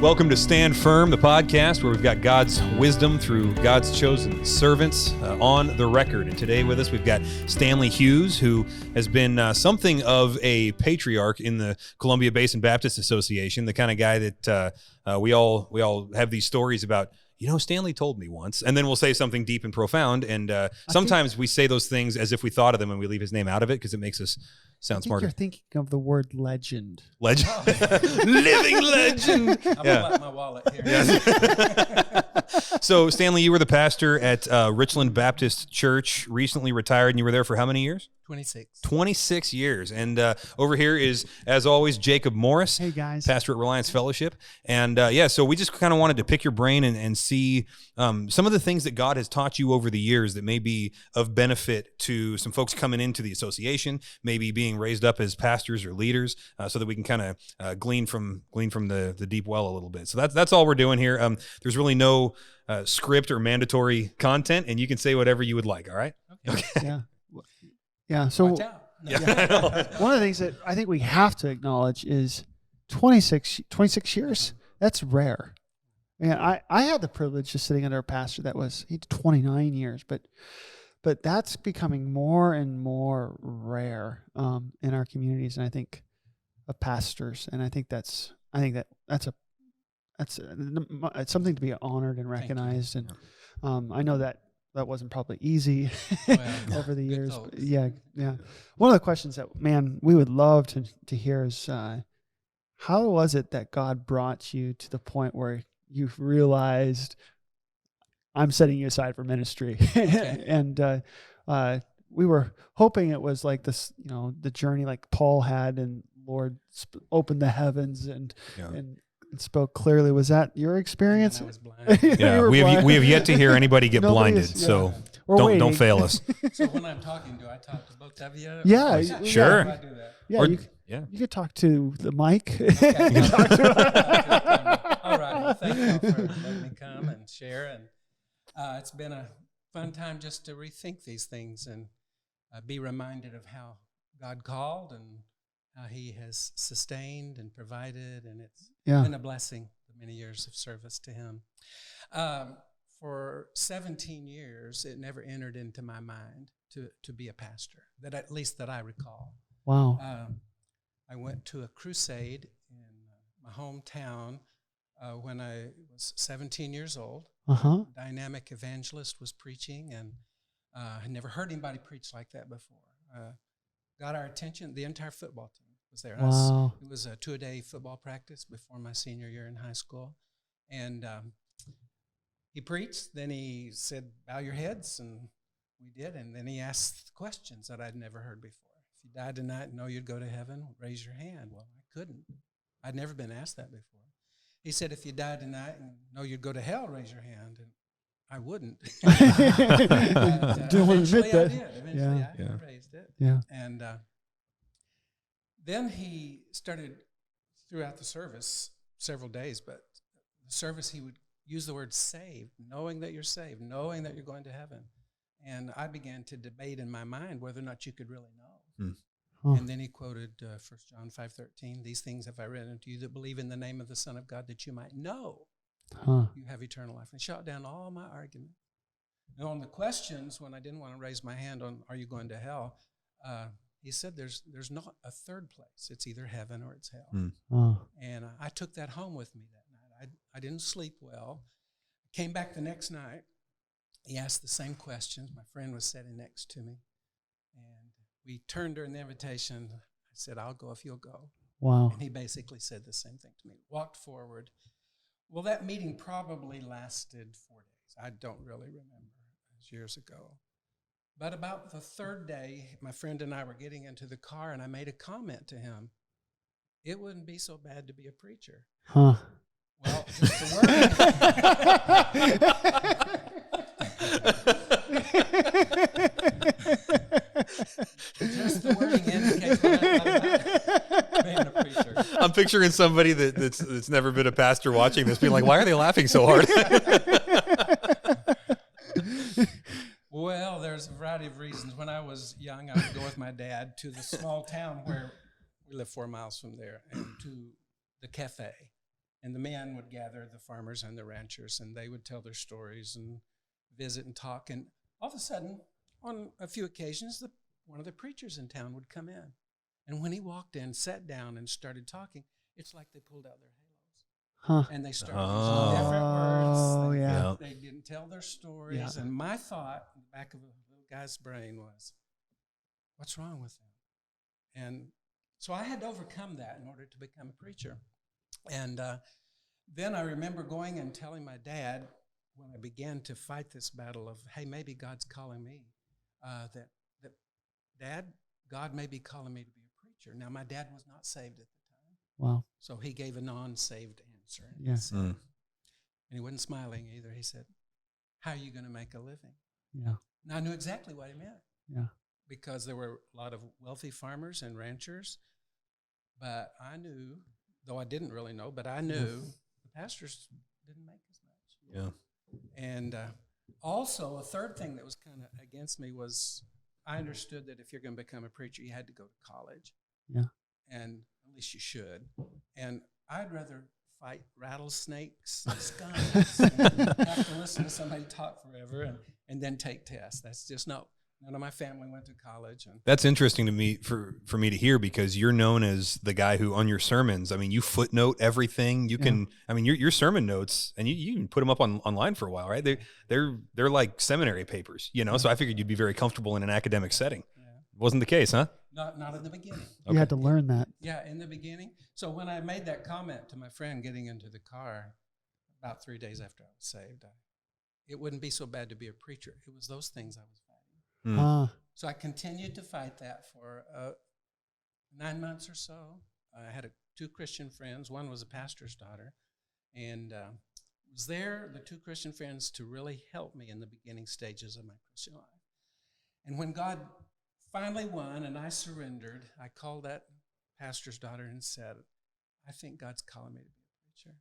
Welcome to Stand Firm, the podcast where we've got God's wisdom through God's chosen servants on the record. And today with us, we've got Stanley Hughes, who has been something of a patriarch in the Columbia Basin Baptist Association, the kind of guy that we all have these stories about. You know, Stanley told me once, and then we'll say something deep and profound. And sometimes we say those things as if we thought of them and we leave his name out of it because it makes us sound smarter. You're thinking of the word legend. Legend. Living legend. I'm pulling out my wallet here. Yes. So, Stanley, you were the pastor at Richland Baptist Church, recently retired, and you were there for how many years? 26. 26 years. And over here is, as always, Jacob Morris. Hey, guys. Pastor at Reliance Fellowship. And so we just kind of wanted to pick your brain and see some of the things that God has taught you over the years that may be of benefit to some folks coming into the association, maybe being raised up as pastors or leaders, so that we can kind of glean from the deep well a little bit. So that's all we're doing here. There's really no script or mandatory content, and you can say whatever you would like, all right? Okay. Yeah. Yeah. So Watch out. No. one of the things that I think we have to acknowledge is 26 years. That's rare. And I had the privilege of sitting under a pastor that was 29 years, but that's becoming more and more rare in our communities, and I think of pastors, and I think that's it's something to be honored and recognized. And I know that wasn't probably easy over the years. But yeah. One of the questions that, man, we would love to hear is, how was it that God brought you to the point where you realized, I'm setting you aside for ministry? Okay. And we were hoping it was like this, the journey like Paul had, and Lord opened the heavens and spoke clearly. Was that your experience? And I was blind. Yeah, we have yet to hear anybody get blinded, so don't fail us. So when I'm talking, do I talk to both of you? Yeah, sure. I do that. Yeah, you could talk to the mic. Okay. You can talk to all right. Well, thank you for letting me come and share. And it's been a fun time just to rethink these things and be reminded of how God called and how He has sustained and provided, and it's been a blessing, the many years of service to Him. For 17 years, it never entered into my mind to be a pastor, at least that I recall. Wow. I went to a crusade in my hometown when I was 17 years old. Uh-huh. Dynamic evangelist was preaching, and I had never heard anybody preach like that before. Got our attention. The entire football team was there. Wow. It was a 2-a-day football practice before my senior year in high school. And he preached. Then he said, bow your heads, and we did. And then he asked questions that I'd never heard before. If you died tonight and know you'd go to heaven, raise your hand. Well, I couldn't. I'd never been asked that before. He said, if you died tonight and know you'd go to hell, raise your hand. And I wouldn't. Don't want to admit that. I did. Eventually, I raised it. Yeah. And then he started throughout the service, several days, but the service he would use the word saved, knowing that you're saved, knowing that you're going to heaven. And I began to debate in my mind whether or not you could really know. Huh. And then he quoted 1 John 5:13, these things have I written unto you that believe in the name of the Son of God, that you might know you have eternal life. And shot down all my arguments. And on the questions, when I didn't want to raise my hand on, are you going to hell? He said, there's not a third place. It's either heaven or it's hell. And I took that home with me that night. I didn't sleep well. Came back the next night. He asked the same questions. My friend was sitting next to me. And we turned during the invitation. I said, I'll go if you'll go. Wow. And he basically said the same thing to me. Walked forward. Well, that meeting probably lasted 4 days. I don't really remember. It was years ago. But about the third day, my friend and I were getting into the car, and I made a comment to him. It wouldn't be so bad to be a preacher. Huh. Well, just the wording indicates what I thought about being a preacher. I'm picturing somebody that's never been a pastor watching this being like, why are they laughing so hard? Well, there's a variety of reasons. When I was young, I would go with my dad to the small town where we live 4 miles from there, and to the cafe. And the men would gather, the farmers and the ranchers, and they would tell their stories and visit and talk. And all of a sudden, on a few occasions, one of the preachers in town would come in. And when he walked in, sat down, and started talking, it's like they pulled out their halos. And they started using different words. They didn't tell their stories. Yeah. And my thought in the back of a little guy's brain was, what's wrong with them? And so I had to overcome that in order to become a preacher. And then I remember going and telling my dad, when I began to fight this battle of, hey, maybe God's calling me, that Dad, God may be calling me to be a preacher. Now, my dad was not saved at the time. Wow. So he gave a non-saved answer. Yeah. And he wasn't smiling either. He said, how are you going to make a living? Yeah. And I knew exactly what he meant. Yeah. Because there were a lot of wealthy farmers and ranchers. But I knew, though I didn't really know, but I knew the pastors didn't make as much. Yeah. And also, a third thing that was kind of against me was I understood that if you're going to become a preacher, you had to go to college. Yeah. And at least you should. And I'd rather fight rattlesnakes and skunks and have to listen to somebody talk forever and then take tests. That's just none of my family went to college. And that's interesting to me for me to hear, because you're known as the guy who, on your sermons, I mean, you footnote everything. You can, I mean, your sermon notes, and you can put them up online for a while, right? They're like seminary papers, you know. So I figured you'd be very comfortable in an academic setting. Yeah. Wasn't the case, huh? Not in the beginning. You had to learn that. Yeah, in the beginning. So when I made that comment to my friend getting into the car, about 3 days after I was saved, it wouldn't be so bad to be a preacher. It was those things I was fighting. So I continued to fight that for 9 months or so. I had two Christian friends. One was a pastor's daughter, and was there, the two Christian friends, to really help me in the beginning stages of my Christian life. And when God finally won and I surrendered, I called that pastor's daughter and said, I think God's calling me to be a preacher.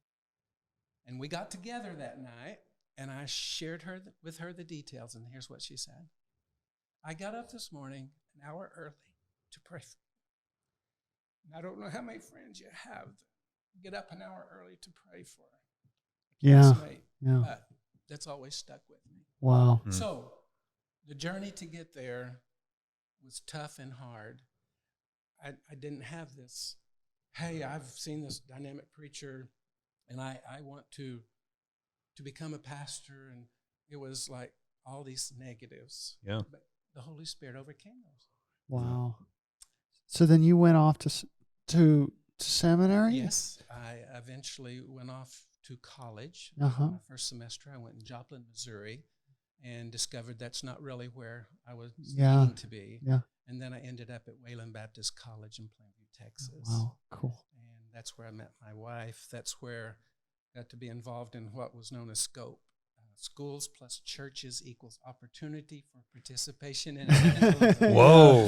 And we got together that night, and I shared with her the details, and here's what she said. I got up this morning an hour early to pray for you. And I don't know how many friends you have that get up an hour early to pray for a classmate. But that's always stuck with me. Wow. So the journey to get there was tough and hard. I didn't have this, hey, I've seen this dynamic preacher, and I want to become a pastor. And it was like all these negatives. Yeah. But the Holy Spirit overcame those. Wow. So then you went off to seminary? Yes. I eventually went off to college. My first semester, I went in Joplin, Missouri, and discovered that's not really where I was needing to be. Yeah. And then I ended up at Wayland Baptist College in Plainview, Texas. Wow, cool. And that's where I met my wife. That's where I got to be involved in what was known as SCOPE. Schools plus churches equals opportunity for participation in evangelism. Whoa.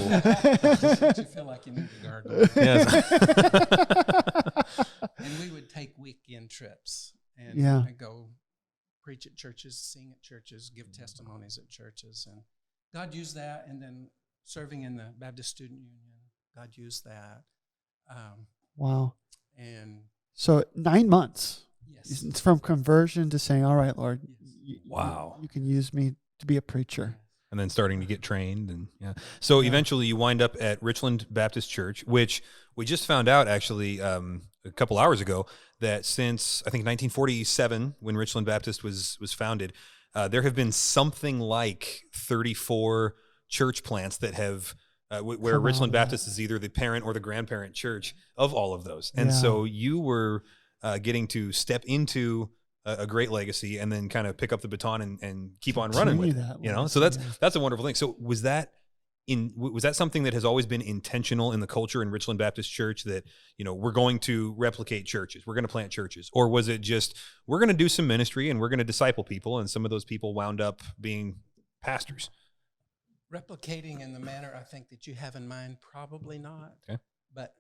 You feel like you need to gargle. Yes. And we would take weekend trips and go preach at churches, sing at churches, give testimonies at churches. And God used that. And then serving in the Baptist Student Union, God used that. Wow. And so 9 months. Yes. It's from conversion to saying, all right, Lord, wow, you can use me to be a preacher. And then starting to get trained. And so eventually you wind up at Richland Baptist Church, which we just found out actually a couple hours ago that since I think 1947, when Richland Baptist was founded, there have been something like 34 church plants that have where Richland Baptist is either the parent or the grandparent church of all of those. And so you were getting to step into a great legacy and then kind of pick up the baton and keep on running with it, you know? So that's a wonderful thing. So was that something that has always been intentional in the culture in Richland Baptist Church, that, you know, we're going to replicate churches, we're going to plant churches? Or was it just, we're going to do some ministry and we're going to disciple people, and some of those people wound up being pastors? Replicating in the manner I think that you have in mind, probably not. Okay. But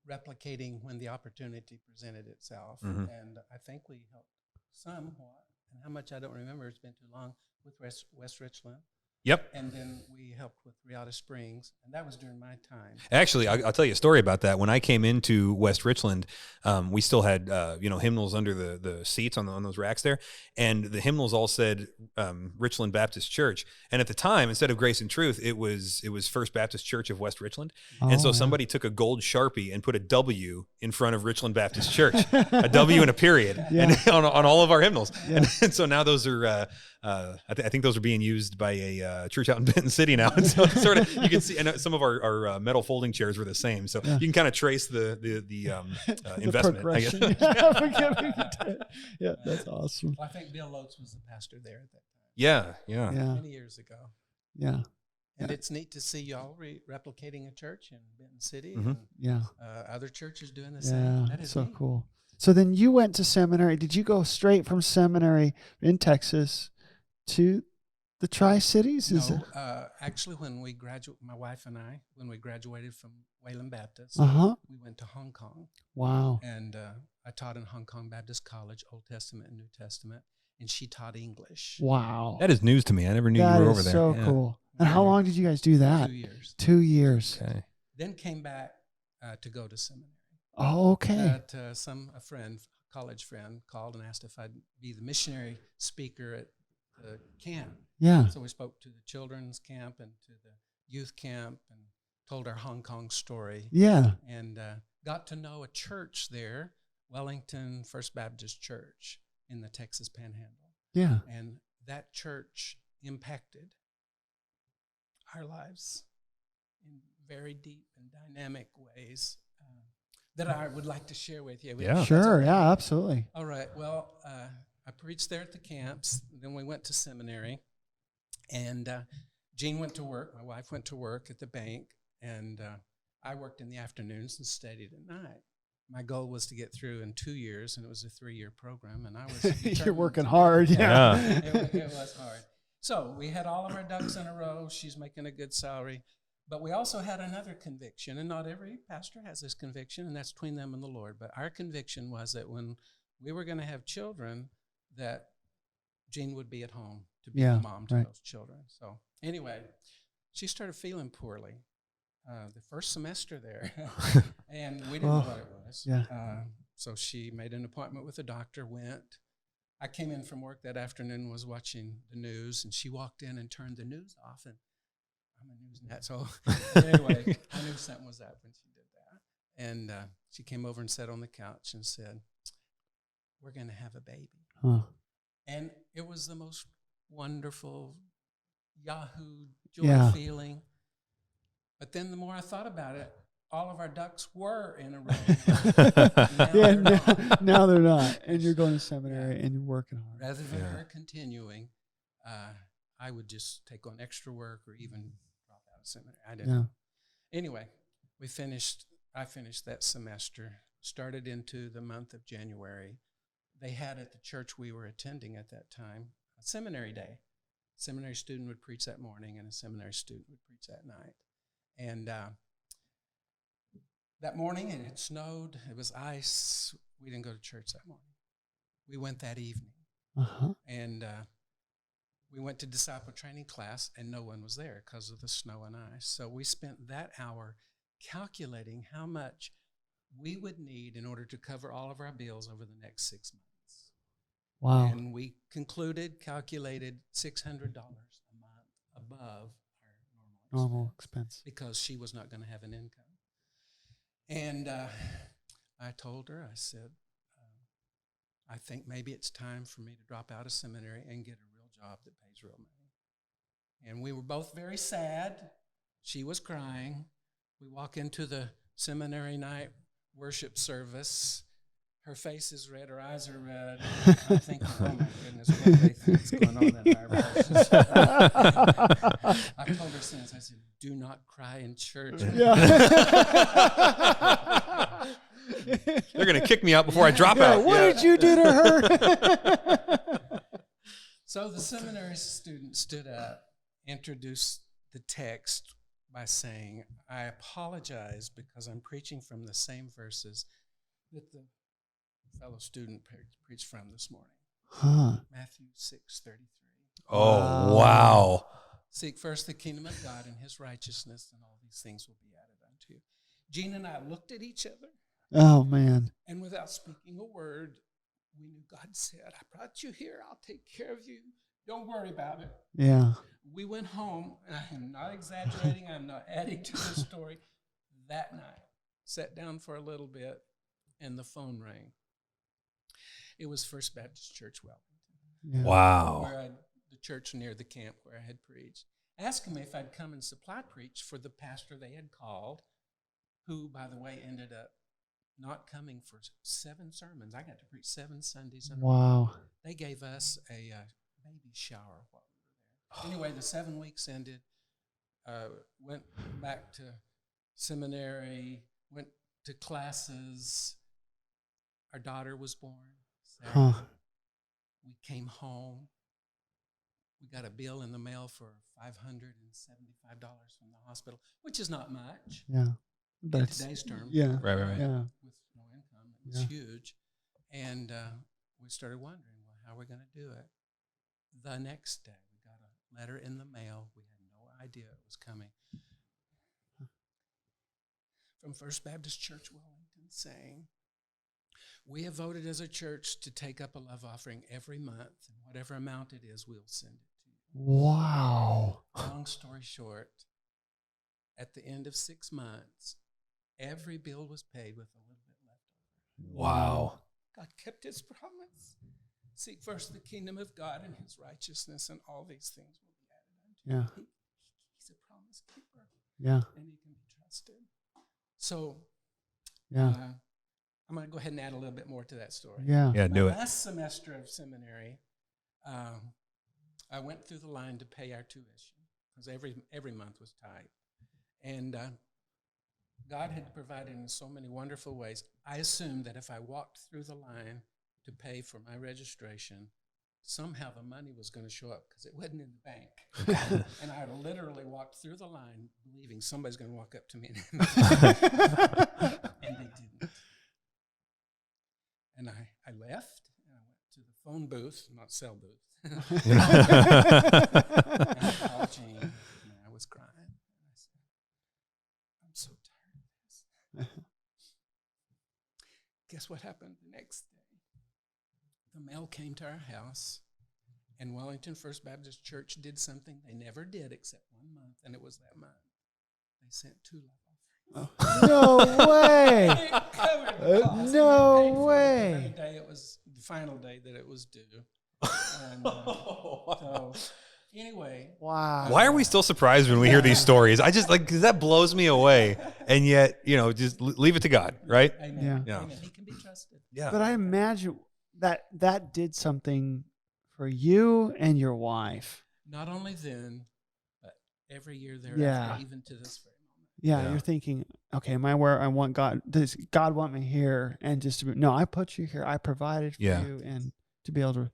replicating when the opportunity presented itself. Mm-hmm. And I think we helped somewhat, and how much I don't remember, it's been too long, with West Richland. Yep. And then we helped with Riata Springs, and that was during my time. Actually, I'll tell you a story about that. When I came into West Richland, we still had hymnals under the seats on those racks there, and the hymnals all said Richland Baptist Church. And at the time, instead of Grace and Truth, it was First Baptist Church of West Richland. And so somebody took a gold Sharpie and put a W in front of Richland Baptist Church, a W and a period, and on all of our hymnals. Yeah. And so now those are. I think those are being used by a church out in Benton City now. And so sort of you can see, and some of our metal folding chairs were the same. So you can kind of trace the investment. I guess. Yeah, that's awesome. Well, I think Bill Lotz was the pastor there at that time. Yeah. Many years ago. Yeah. And it's neat to see y'all replicating a church in Benton City. Mm-hmm. And, other churches doing the same. That is so neat. Cool. So then you went to seminary. Did you go straight from seminary in Texas to the Tri-Cities? No, actually, when we my wife and I, when we graduated from Wayland Baptist, we went to Hong Kong. Wow. And I taught in Hong Kong Baptist College, Old Testament and New Testament, and she taught English. Wow. That is news to me. I never knew you were over there. That is so cool. And how long did you guys do that? 2 years. 2 years. Okay. Then came back to go to seminary. Oh, okay. A college friend, called and asked if I'd be the missionary speaker at the camp. Yeah. So we spoke to the children's camp and to the youth camp and told our Hong Kong story. Yeah. And got to know a church there, Wellington First Baptist Church in the Texas Panhandle. Yeah. And that church impacted our lives in very deep and dynamic ways that I would like to share with you. Yeah. Sure. Yeah, absolutely. All right. Well, I preached there at the camps. Then we went to seminary. And Jean went to work. My wife went to work at the bank. And I worked in the afternoons and studied at night. My goal was to get through in 2 years, and it was a 3-year program. And I was You're working hard. Yeah. It was hard. So we had all of our ducks in a row. She's making a good salary. But we also had another conviction, and not every pastor has this conviction, and that's between them and the Lord. But our conviction was that when we were going to have children, that Jean would be at home to be the mom to those children. So anyway, she started feeling poorly the first semester there, and we didn't know what it was. Yeah. So she made an appointment with a doctor, went. I came in from work that afternoon, was watching the news, and she walked in and turned the news off, and I'm a news nut, so anyway, I knew something was up when she did that. And she came over and sat on the couch and said, "We're going to have a baby." Huh. And it was the most wonderful Yahoo joy feeling. But then the more I thought about it, all of our ducks were in a row. Now they're not. And you're going to seminary and you're working hard. Rather than her continuing, I would just take on extra work or even drop out of seminary. I didn't know. Anyway, I finished that semester, started into the month of January. They had at the church we were attending at that time a seminary day. A seminary student would preach that morning and a seminary student would preach that night. And that morning it had snowed, it was ice. We didn't go to church that morning. We went that evening. And we went to disciple training class, and no one was there because of the snow and ice. So we spent that hour calculating how much we would need in order to cover all of our bills over the next 6 months. Wow. And we calculated $600 a month above our normal expense because she was not going to have an income. And I told her, I said, I think maybe it's time for me to drop out of seminary and get a real job that pays real money. And we were both very sad. She was crying. We walk into the seminary night worship service. Her face is red, her eyes are red. I'm thinking, oh my goodness, what they think's going on in our relationship. I told her since, I said, do not cry in church. Yeah. They're going to kick me out before I drop out. What did you do to her? So the seminary student stood up, introduced the text by saying, I apologize because I'm preaching from the same verses that the fellow student preached from this morning. Matthew 6:33. Oh, wow. Seek first the kingdom of God and his righteousness, and all these things will be added unto you. Gene and I looked at each other. Oh, man. And without speaking a word, we knew God said, I brought you here. I'll take care of you. Don't worry about it. Yeah. We went home, and I am not exaggerating. I'm not adding to the story. That night, sat down for a little bit, and the phone rang. It was First Baptist Church Wellington. Yeah. Wow. The church near the camp where I had preached. Asked him if I'd come and supply preach for the pastor they had called, who, by the way, ended up not coming for 7 sermons. I got to preach 7 Sundays in a row. Wow. They gave us a baby shower while we were there. Anyway, the 7 weeks ended. Went back to seminary, went to classes. Our daughter was born. So we came home. We got a bill in the mail for $575 from the hospital, which is not much. Yeah. In today's terms. Yeah. Right. Yeah. With no income, it was huge. And we started wondering, well, how are we going to do it? The next day, we got a letter in the mail. We had no idea it was coming. From First Baptist Church Wellington saying, we have voted as a church to take up a love offering every month, and whatever amount it is, we'll send it to you. Wow. Long story short, at the end of 6 months, every bill was paid with a little bit left over. Wow. God kept his promise. Seek first the kingdom of God and his righteousness, and all these things will be added unto you. He's a promise keeper. Yeah. And he can be trusted. So, Yeah. I'm going to go ahead and add a little bit more to that story. Yeah. Yeah, do it. Last semester of seminary, I went through the line to pay our tuition because every month was tight. And God had provided in so many wonderful ways. I assumed that if I walked through the line to pay for my registration, somehow the money was going to show up because it wasn't in the bank. And I literally walked through the line believing somebody's going to walk up to me and they didn't. And I left, and I went to the phone booth, not cell booth. And I called Gene, and I was crying. And I said, I'm so tired of this. Guess what happened the next day? The mail came to our house, and Wellington First Baptist Church did something they never did except 1 month, and it was that month. They sent 2 love offerings. No way. No way. It was the final day that it was due. And, so anyway. Wow. Why are we still surprised when we hear these stories? I just cause that blows me away. And yet, just leave it to God, right? Amen. Yeah. Amen. He can be trusted. Yeah. But I imagine that did something for you and your wife. Not only then, but every year thereafter, even to this very moment. Yeah, you're thinking, okay, am I where I want God? Does God want me here? And no, I put you here. I provided for you, and to be able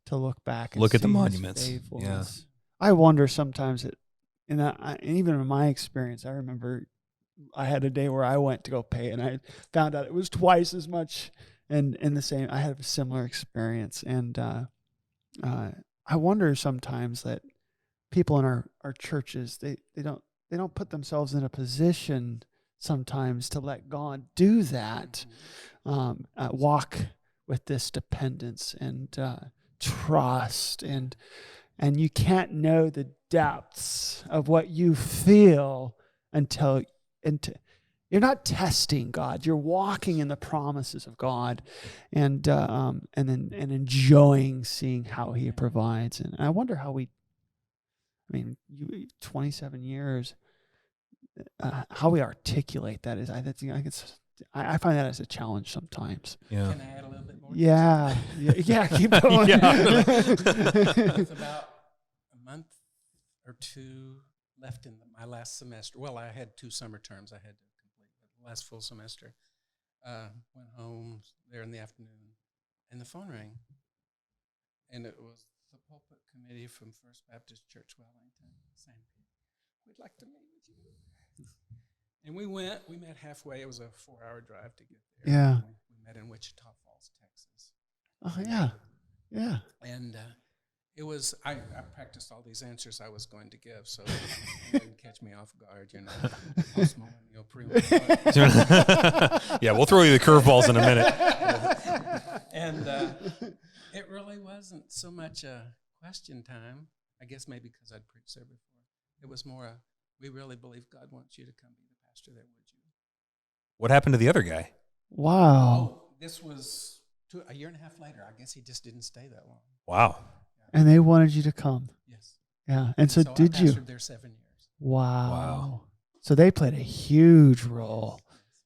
to look back and look at the see monuments. His faithfulness. I wonder sometimes and even in my experience, I remember I had a day where I went to go pay, and I found out it was twice as much. And in the same, I had a similar experience, and I wonder sometimes that people in our churches they don't put themselves in a position sometimes to let God do that, walk with this dependence and trust, and you can't know the depths of what you feel until you're not testing God. You're walking in the promises of God, and enjoying seeing how He provides. And I wonder how you 27 years. How we articulate that is, I find that as a challenge sometimes. Yeah. Can I add a little bit more? Yeah. Keep going. With about a month or 2 left in my last semester. Well, I had 2 summer terms I had to complete, but the last full semester. Went home there in the afternoon, and the phone rang, and it was the pulpit committee from First Baptist Church Wellington saying, "We'd like to meet with you." And we met halfway. It was a 4-hour drive to get there. Yeah. We met in Wichita Falls, Texas. Oh, yeah. Yeah. And It was, I practiced all these answers I was going to give, so it didn't catch me off guard, you know. Yeah, we'll throw you the curveballs in a minute. And it really wasn't so much a question time. I guess maybe because I'd preached there before. It was more we really believe God wants you to come be the pastor there, would you? What happened to the other guy? Wow. Oh, this was a year and a half later. I guess he just didn't stay that long. Wow. And they wanted you to come. Yes. Yeah. And so did I you? pastored there 7 years. Wow. So they played a huge role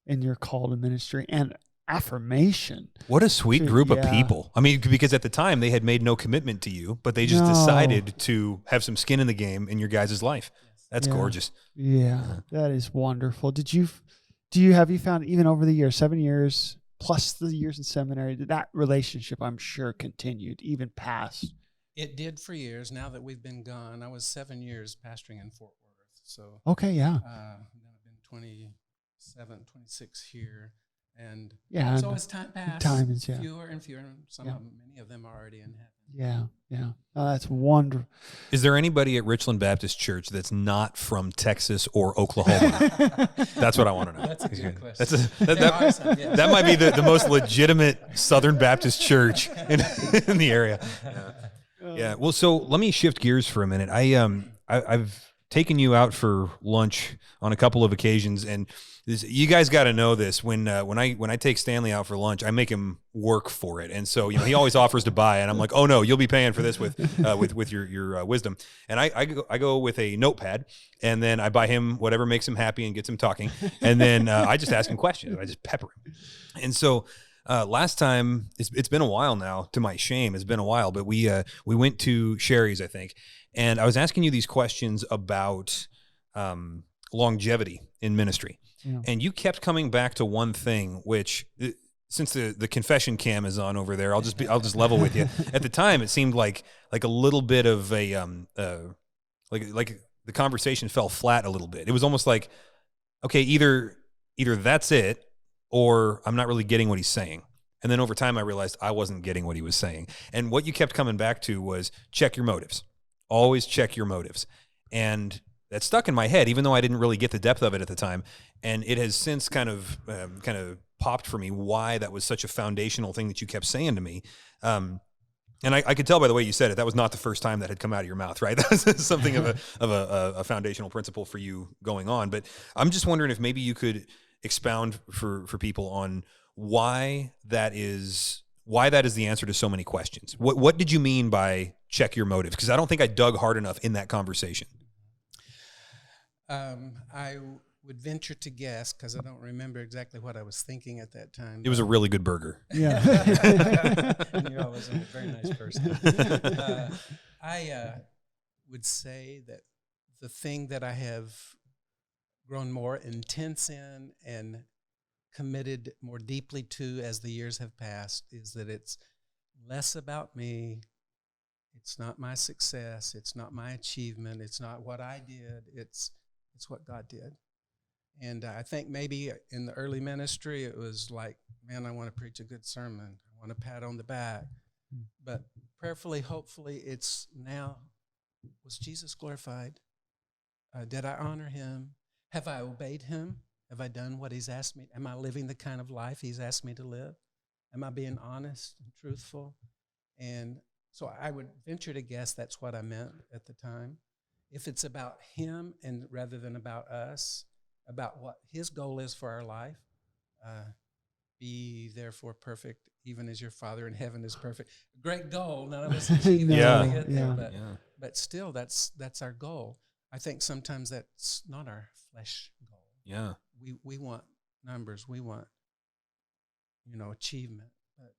in your call to ministry and affirmation. What a sweet group of people. I mean, because at the time they had made no commitment to you, but they just decided to have some skin in the game in your guys' life. That's gorgeous. Yeah, that is wonderful. Have you found even over the years, 7 years plus the years in seminary, that relationship I'm sure continued even past? It did for years. Now that we've been gone, I was 7 years pastoring in Fort Worth. So okay, yeah. I've been 27, 26 here. And yeah, so as time passed, fewer and fewer, and many of them are already in heaven. Yeah, yeah. Oh, that's wonderful. Is there anybody at Richland Baptist Church that's not from Texas or Oklahoma? That's what I want to know. That's a good question. That might be the most legitimate Southern Baptist church in the area. Yeah. Well, so let me shift gears for a minute. I've taken you out for lunch on a couple of occasions, and you guys got to know this. When I take Stanley out for lunch, I make him work for it, and so he always offers to buy, and I'm like, oh no, you'll be paying for this with your wisdom. And I go with a notepad, and then I buy him whatever makes him happy and gets him talking, and then I just ask him questions. I just pepper him, and so. Last time, it's been a while now, to my shame, it's been a while, but we went to Sherry's, I think, and I was asking you these questions about longevity in ministry. Yeah. And you kept coming back to one thing, which since the confession cam is on over there, I'll just level with you. At the time, it seemed like a little bit of a like the conversation fell flat a little bit. It was almost like, okay, either that's it, or I'm not really getting what he's saying. And then over time, I realized I wasn't getting what he was saying. And what you kept coming back to was check your motives. Always check your motives. And that stuck in my head, even though I didn't really get the depth of it at the time. And it has since kind of popped for me why that was such a foundational thing that you kept saying to me. And I could tell by the way you said it, that was not the first time that had come out of your mouth, right? That was something of a foundational principle for you going on. But I'm just wondering if maybe you could expound for people on why that is the answer to so many questions. What did you mean by check your motives? Because I don't think I dug hard enough in that conversation. I would venture to guess, because I don't remember exactly what I was thinking at that time. It was a really good burger. Yeah. You're always a very nice person. I would say that the thing that I have grown more intense in and committed more deeply to as the years have passed is that it's less about me. It's not my success. It's not my achievement. It's not what I did. It's what God did. And I think maybe in the early ministry, it was like, man, I want to preach a good sermon. I want a pat on the back. But prayerfully, hopefully, it's now, was Jesus glorified? Did I honor him? Have I obeyed him? Have I done what he's asked me? Am I living the kind of life he's asked me to live? Am I being honest and truthful? And so I would venture to guess that's what I meant at the time. If it's about him and rather than about us, about what his goal is for our life, be therefore perfect, even as your Father in heaven is perfect. Great goal. None of us achieve it. But still, that's our goal. I think sometimes that's not our flesh goal. Yeah. We want numbers. We want, achievement. But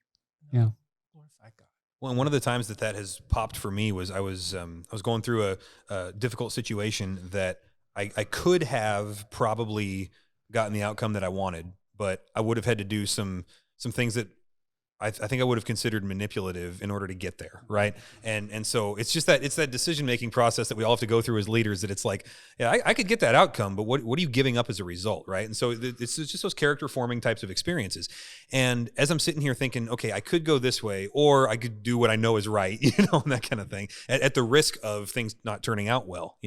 glorify God. Well, and one of the times that has popped for me was I was going through a difficult situation that I could have probably gotten the outcome that I wanted, but I would have had to do some things that I think I would have considered manipulative in order to get there, right? And so it's just that decision making process that we all have to go through as leaders. That it's like, yeah, I could get that outcome, but what are you giving up as a result, right? And so it's just those character forming types of experiences. And as I'm sitting here thinking, okay, I could go this way, or I could do what I know is right, and that kind of thing, at the risk of things not turning out well,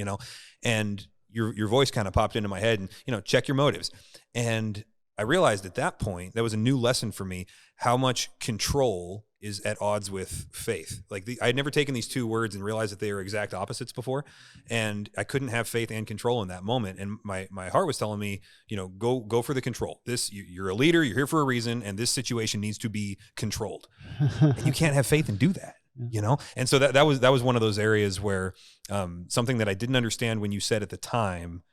And your voice kind of popped into my head, and check your motives. And I realized at that point, that was a new lesson for me, how much control is at odds with faith. Like I had never taken these two words and realized that they were exact opposites before. And I couldn't have faith and control in that moment. And my heart was telling me, go for the control. You're a leader, you're here for a reason, and this situation needs to be controlled. And you can't have faith and do that. And so that was one of those areas where something that I didn't understand when you said at the time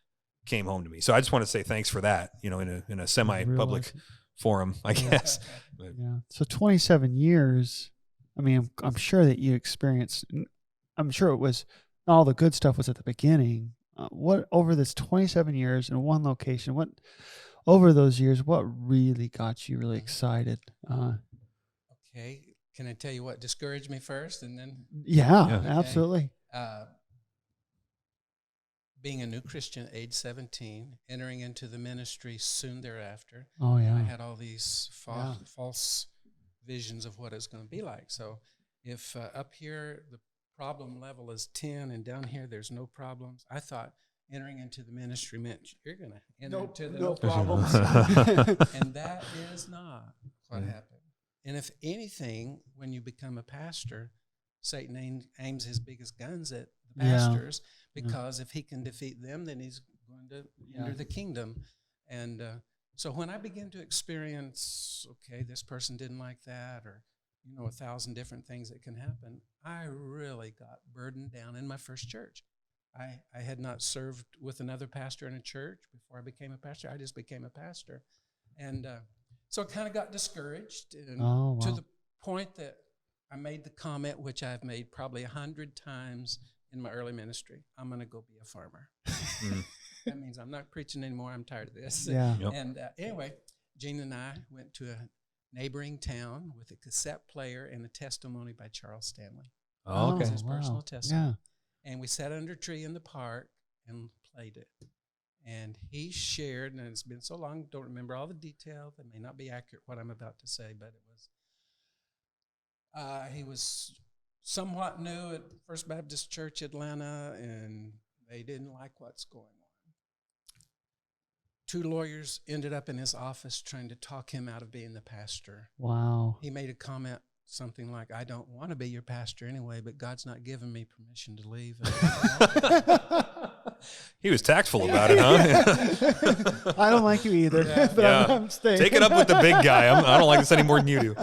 came home to me. So I just want to say thanks for that, in a semi-public forum, I guess. Yeah. So 27 years, I mean, I'm sure that you experienced, I'm sure it was, all the good stuff was at the beginning. What over this 27 years in one location, over those years, what really got you really excited? Okay. Can I tell you what discouraged me first and then? Yeah. Absolutely. Being a new Christian at age 17, entering into the ministry soon thereafter. Oh, yeah. I had all these false visions of what it's going to be like. So if up here the problem level is 10 and down here there's no problems, I thought entering into the ministry meant you're going to enter into the no problems. And that is not what happened. And if anything, when you become a pastor, Satan aims his biggest guns at the pastors, because if he can defeat them, then he's going to enter the kingdom. And so when I began to experience, okay, this person didn't like that, or 1,000 different things that can happen, I really got burdened down in my first church. I had not served with another pastor in a church before I became a pastor. I just became a pastor. And so I kind of got discouraged, and to the point that I made the comment, which I've made probably 100 times in my early ministry: I'm going to go be a farmer. That means I'm not preaching anymore. I'm tired of this. Yeah. And anyway, Gene and I went to a neighboring town with a cassette player and a testimony by Charles Stanley. Oh, okay. It was his personal testimony. Yeah. And we sat under a tree in the park and played it. And he shared, and it's been so long, don't remember all the details. It may not be accurate what I'm about to say, but it was, he was somewhat new at First Baptist Church, Atlanta, and they didn't like what's going on. 2 lawyers ended up in his office trying to talk him out of being the pastor. Wow. He made a comment, something like, I don't want to be your pastor anyway, but God's not giving me permission to leave. He was tactful about it, huh? I don't like you either, but I'm staying. Take it up with the big guy. I don't like this any more than you do.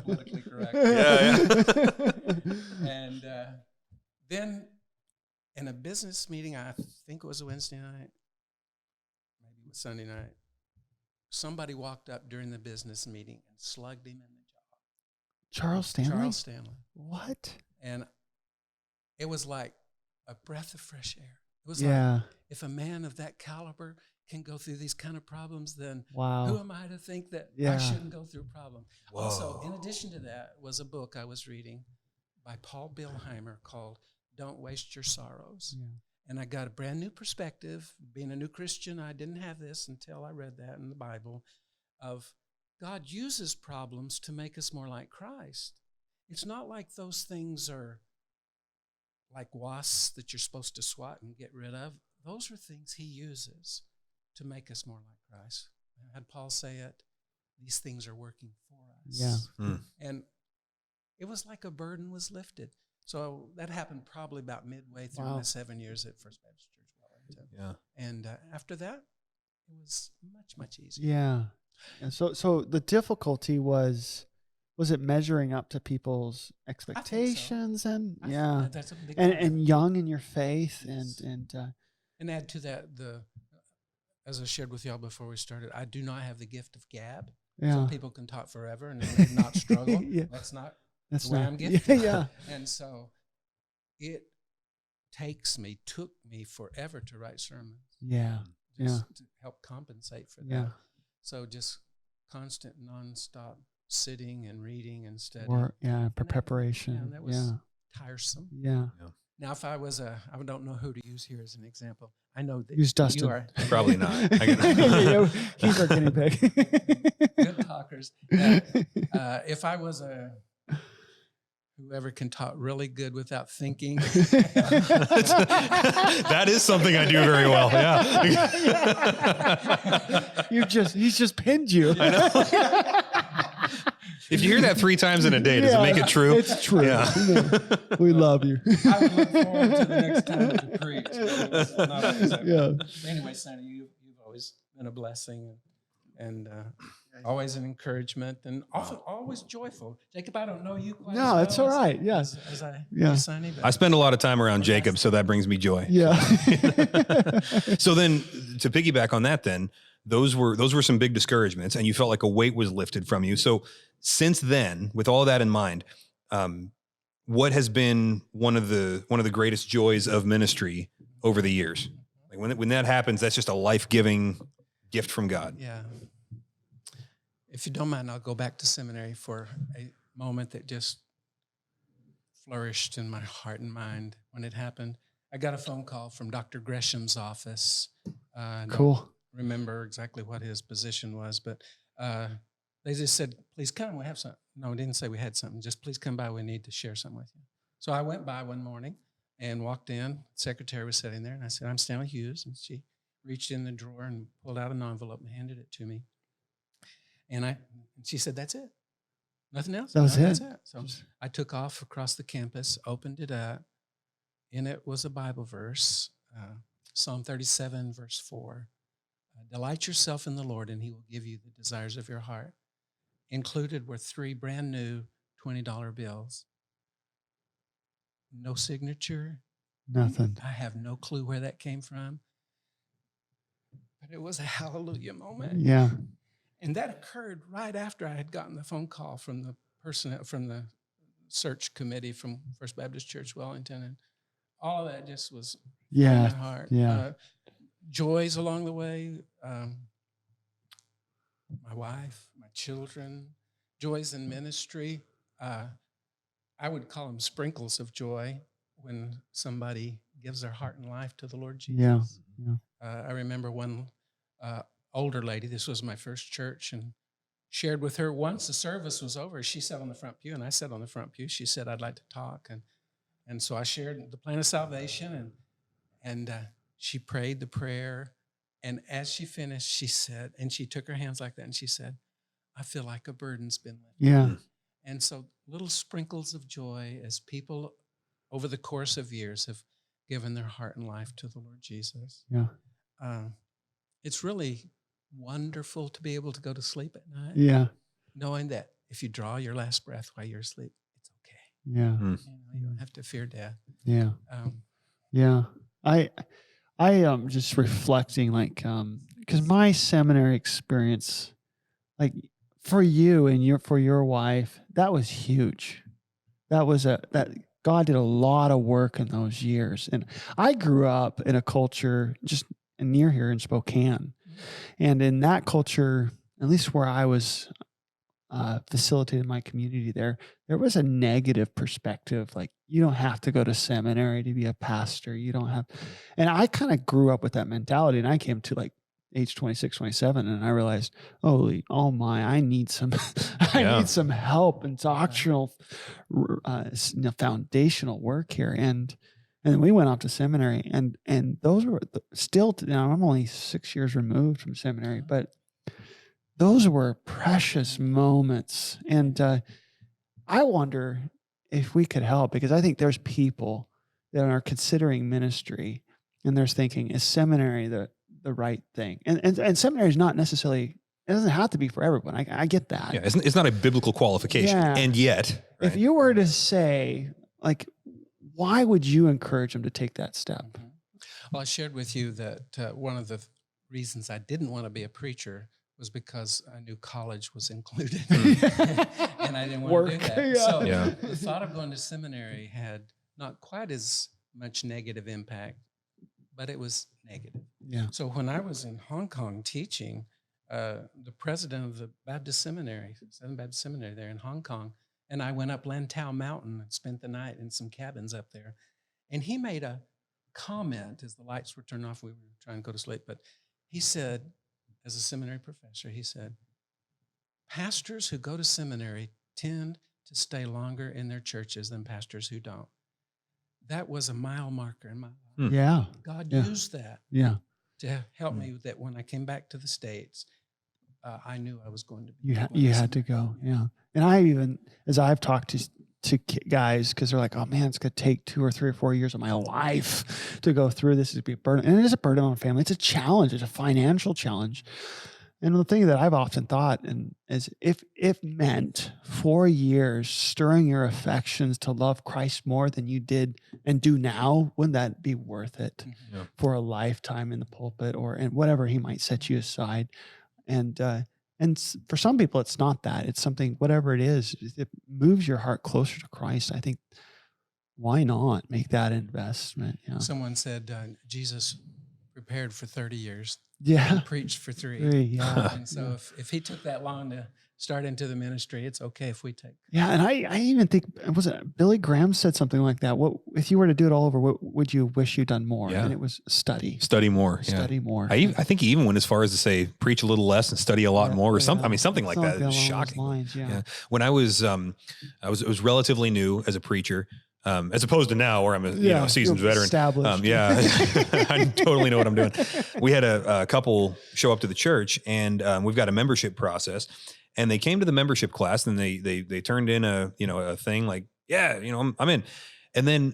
Politically correct. And then in a business meeting, I think it was a Wednesday night, maybe it was Sunday night, somebody walked up during the business meeting and slugged him in the jaw. Charles Stanley? Charles Stanley. What? And it was like a breath of fresh air. It was like, if a man of that caliber can go through these kind of problems, then who am I to think that I shouldn't go through problems? Whoa. Also, in addition to that, was a book I was reading by Paul Bilheimer called Don't Waste Your Sorrows. Yeah. And I got a brand new perspective. Being a new Christian, I didn't have this until I read that in the Bible, of God uses problems to make us more like Christ. It's not like those things are like wasps that you're supposed to swat and get rid of. Those are things he uses to make us more like Christ. I had Paul say it, these things are working for us. Yeah. Mm. And it was like a burden was lifted. So that happened probably about midway through my 7 years at First Baptist Church Wellington. Yeah. And after that, it was much, much easier. Yeah. And so the difficulty was it measuring up to people's expectations? And that's a big and young in your faith, yes. and add to that, as I shared with y'all before we started, I do not have the gift of gab. Yeah. Some people can talk forever and not struggle. That's not the way I'm gifted. Yeah. And so it took me forever to write sermons. Yeah. To help compensate for that. Yeah. So just constant, nonstop sitting and reading and studying. Preparation. That was tiresome. Yeah. Now, if I was I don't know who to use here as an example. I know that use Dustin. You are. Probably not. He's our guinea pig. Good talkers. If I was whoever can talk really good without thinking. That is something I do very well. Yeah. He's just pinned you. I know. If you hear that 3 times in a day, does it make it true? It's true. Yeah. We love you. I would look forward to the next time to preach. Anyway, Sonny, you've always been a blessing and always an encouragement and often always joyful. Jacob, I don't know you quite No, it's all right. As I know Sonny. But I spend a lot of time around Jacob, so that brings me joy. Yeah. So then to piggyback on that then, those were some big discouragements and you felt like a weight was lifted from you. So since then, with all that in mind, what has been one of the greatest joys of ministry over the years? Like when that happens, that's just a life-giving gift from God. Yeah. If you don't mind, I'll go back to seminary for a moment that just flourished in my heart and mind when it happened. I got a phone call from Dr. Gresham's office. Cool. Remember exactly what his position was, but they just said, please come, we have something. No, it didn't say we had something, just please come by, we need to share something with you. So I went by one morning and walked in, the secretary was sitting there, and I said, I'm Stanley Hughes, and she reached in the drawer and pulled out an envelope and handed it to me. And she said, that's it. Nothing else? That was it? That's it. So I took off across the campus, opened it up, and it was a Bible verse, Psalm 37, verse 4. Delight yourself in the Lord, and he will give you the desires of your heart. Included were 3 brand new $20 bills. No signature. Nothing. I have no clue where that came from. But it was a hallelujah moment. Yeah. And that occurred right after I had gotten the phone call from the person from the search committee from First Baptist Church Wellington, and all of that just was in my heart. Yeah. Joys along the way. My wife, my children, joys in ministry. I would call them sprinkles of joy when somebody gives their heart and life to the Lord Jesus. Yeah. I remember one older lady, this was my first church, and shared with her once the service was over. She sat on the front pew, and I sat on the front pew. She said, I'd like to talk. And so I shared the plan of salvation, and she prayed the prayer. And as she finished, she said, and she took her hands like that, and she said, I feel like a burden's been lifted. Yeah. And so little sprinkles of joy as people over the course of years have given their heart and life to the Lord Jesus. Yeah. It's really wonderful to be able to go to sleep at night. Yeah. Knowing that if you draw your last breath while you're asleep, it's okay. Yeah. You don't have to fear death. Yeah. Yeah. I am just reflecting, like, because my seminary experience, like for you and for your wife, that was huge. That God did a lot of work in those years. And I grew up in a culture just near here in Spokane. And in that culture, at least where I was facilitating my community there was a negative perspective. Like, you don't have to go to seminary to be a pastor. You don't have, and I kind of grew up with that mentality, and I came to like age 26, 27, and I realized, I need some, I need some help and doctrinal, foundational work here. And we went off to seminary, and those were still, now I'm only 6 years removed from seminary, but those were precious moments. And I wonder if we could help, because I think there's people that are considering ministry and they're thinking, is seminary the right thing? And seminary is not necessarily, it doesn't have to be for everyone. I get that. Yeah, it's not a biblical qualification. Yeah. And yet, right? If you were to say, like, why would you encourage them to take that step? Mm-hmm. Well, I shared with you that one of the reasons I didn't want to be a preacher was because I knew college was included, and I didn't want to do that. Yeah. So the thought of going to seminary had not quite as much negative impact, but it was negative. Yeah. So when I was in Hong Kong teaching, the president of the Baptist Seminary, Southern Baptist Seminary there in Hong Kong. And I went up Lantau Mountain and spent the night in some cabins up there. And he made a comment as the lights were turned off. We were trying to go to sleep. But he said, as a seminary professor, he said, pastors who go to seminary tend to stay longer in their churches than pastors who don't. That was a mile marker in my life. Yeah. God used that to help me that when I came back to the States, I knew I was going to be. You had to go. Yeah. And I even, as I've talked to guys, because they're like, oh man, it's going to take 2 or 3 or 4 years of my life to go through this. It'd be a burden. And it is a burden on a family. It's a challenge. It's a financial challenge. And the thing that I've often thought is if meant 4 years stirring your affections to love Christ more than you did and do now, wouldn't that be worth it for a lifetime in the pulpit or in whatever he might set you aside? And for some people, it's not that. It's something, whatever it is, it moves your heart closer to Christ. I think, why not make that investment? Yeah. Someone said Jesus prepared for 30 years. Yeah. Preached for 3. Yeah. And so if he took that long to start into the ministry, it's okay if we take. Yeah. And I even think, was it Billy Graham said something like that? What, if you were to do it all over, what would you wish you'd done more? Yeah. And it was study more. Study more. I think he even went as far as to say, preach a little less and study a lot more or something. I mean, something like that. It was shocking. Lines, When I was relatively new as a preacher, as opposed to now where I'm a seasoned veteran. Established. I totally know what I'm doing. We had a couple show up to the church, and we've got a membership process. And they came to the membership class, and they turned in a thing like, I'm in. And then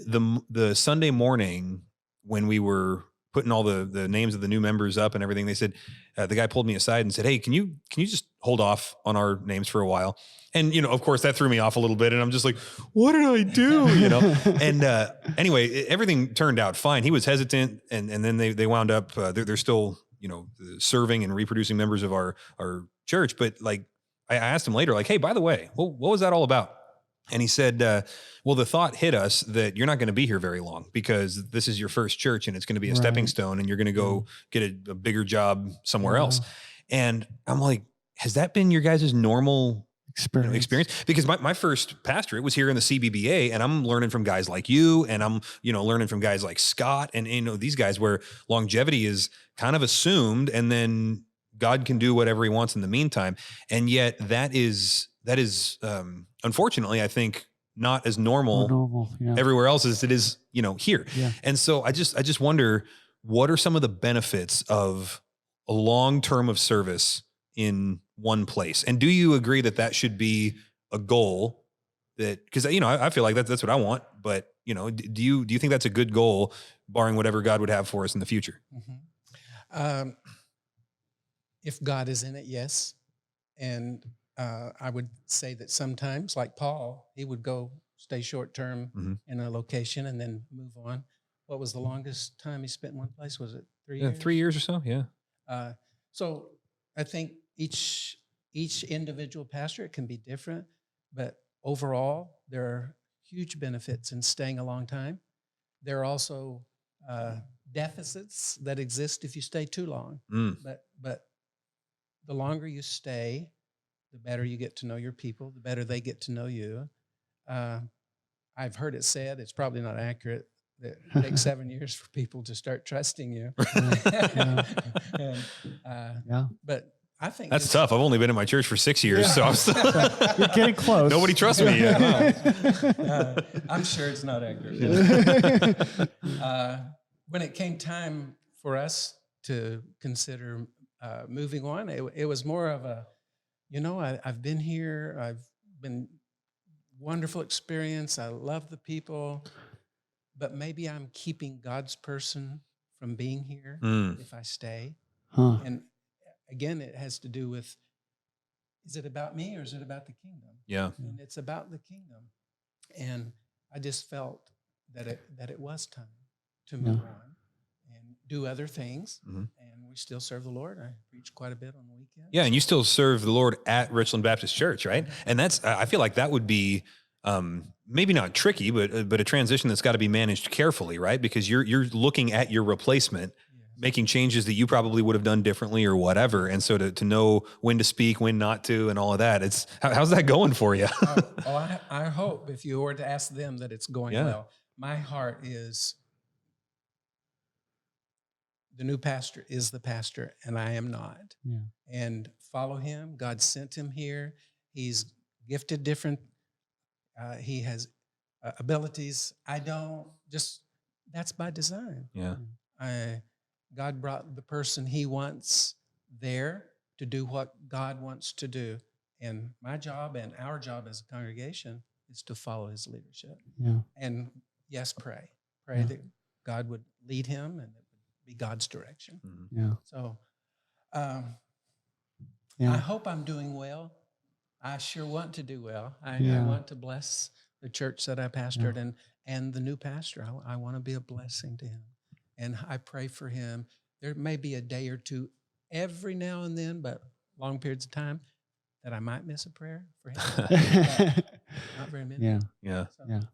the Sunday morning when we were putting all the names of the new members up and everything, they said, the guy pulled me aside and said, hey, can you just hold off on our names for a while? And, of course that threw me off a little bit, and I'm just like, what did I do? And anyway, everything turned out fine. He was hesitant. And then they wound up, they're still, serving and reproducing members of our church. But like, I asked him later, like, hey, by the way, what was that all about? And he said, well, the thought hit us that you're not going to be here very long because this is your first church and it's going to be a stepping stone and you're going to go get a bigger job somewhere else. And I'm like, has that been your guys' normal experience? Because my first pastorate was here in the CBBA, and I'm learning from guys like you, and I'm, learning from guys like Scott and, these guys where longevity is kind of assumed, and then God can do whatever he wants in the meantime. And yet that is unfortunately, I think, not as normal everywhere else as it is, here. Yeah. And so I just wonder, what are some of the benefits of a long term of service in one place? And do you agree that should be a goal? That, because I feel like that's what I want, but do you think that's a good goal, barring whatever God would have for us in the future? Mm-hmm. If God is in it, yes. And I would say that sometimes, like Paul, he would go stay short term in a location and then move on. What was the longest time he spent in one place? Was it 3 years? 3 years or so, yeah. So I think each individual pastorate can be different, but overall, there are huge benefits in staying a long time. There are also deficits that exist if you stay too long. But the longer you stay, the better you get to know your people, the better they get to know you. I've heard it said, it's probably not accurate, that it takes 7 years for people to start trusting you. But I think that's tough. I've only been in my church for 6 years, so I'm still you're getting close. Nobody trusts me yet. I'm sure it's not accurate. When it came time for us to consider moving on, it was more of a, I've been here. I've been wonderful experience. I love the people, but maybe I'm keeping God's person from being here if I stay. And again, it has to do with, is it about me or is it about the kingdom? Yeah. And it's about the kingdom. And I just felt that it was time to move on and do other things. And we still serve the Lord. I preach quite a bit on the weekend. Yeah, and you still serve the Lord at Richland Baptist Church, right? And I feel like that would be maybe not tricky, but a transition that's got to be managed carefully, right? Because you're looking at your replacement making changes that you probably would have done differently or whatever. And so to know when to speak, when not to, and all of that, how's that going for you? I hope if you were to ask them that it's going well. My heart is the new pastor is the pastor and I am not. Yeah. And follow him. God sent him here. He's gifted different. He has abilities. I don't. Just that's by design. Yeah. God brought the person he wants there to do what God wants to do. And my job and our job as a congregation is to follow his leadership. Yeah. And yes, pray that God would lead him and it would be God's direction. Yeah. So I hope I'm doing well. I sure want to do well. I want to bless the church that I pastored and the new pastor. I want to be a blessing to him. And I pray for him. There may be a day or two every now and then, but long periods of time that I might miss a prayer for him. Not very many. Yeah.